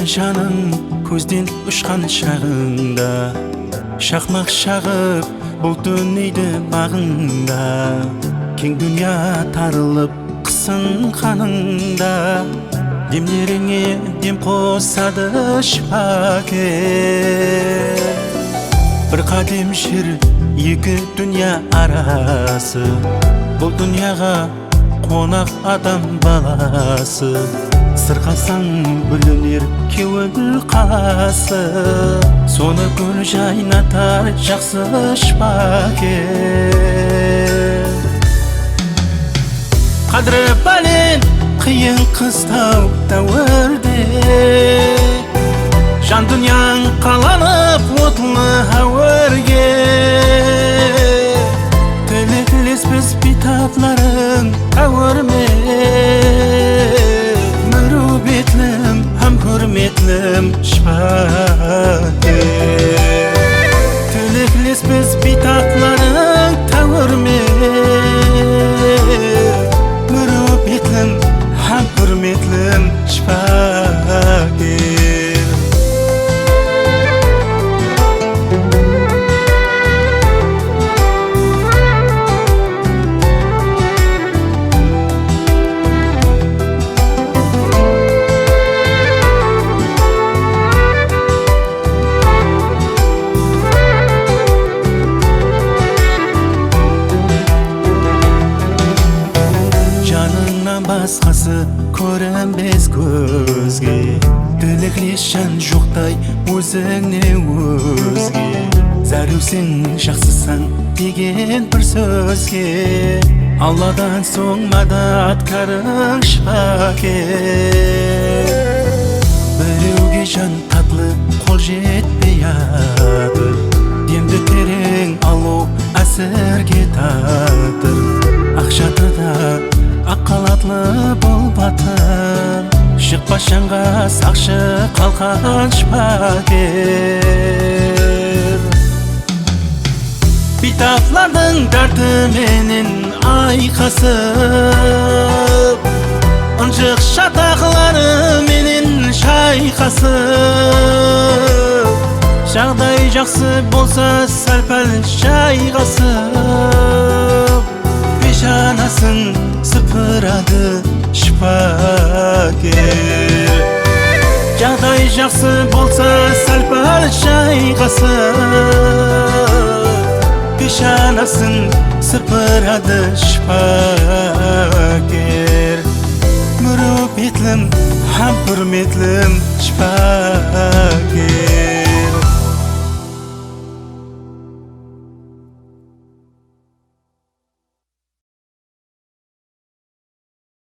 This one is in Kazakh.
жаның көзден ұшқан шағыңда, шақмақ шағып бұл дүниеде бағыңда, кең дүния тарылып қысын қаныңда, демдеріңе дем қосады шипакер. Бір қадем жер, екі дүния арасы, бұл дүнияға қонақ адам баласы. Сырқасаң бүлінер кеуіл қасы, соны гүл жайнатар жақсы шипакер. Қадірі бәлен қиын қыстау дәуірде, жан дүнияң қаланып отлы әуірге. Тілектеспіз битапларың әуірмен, мөрубетлім һәм hürmetlім шипакер. Тілектеспіз битапларың әуірмен, mürübetlim hem hürmetlim şifakir. Басқасы көрінбес көзге, тілеклес жан жоқтай өзіңне өзге. Зәрусің жақсысың деген бір сөзге, Алладан соң мададкарың шипакер. Біреуге жан татлы қол жетпей жатыр, демді терең алу әсерге татыр. Ақшатыда аққалатлы бұл батыр, шықпашанға сақшы қалқан шипакер. Битаплардың дәртіменен айқасып, ынжық шатақларыменен шайқасып, жағдай жақсы болса сәл-пәл жайғасып, пешанасын сыпырады шипакер. Жағдай жақсы болса сәл-пәл жайғасып, пешанасын сыпырады шипакер. Mürübetlim һәм hürmetlім шипакер.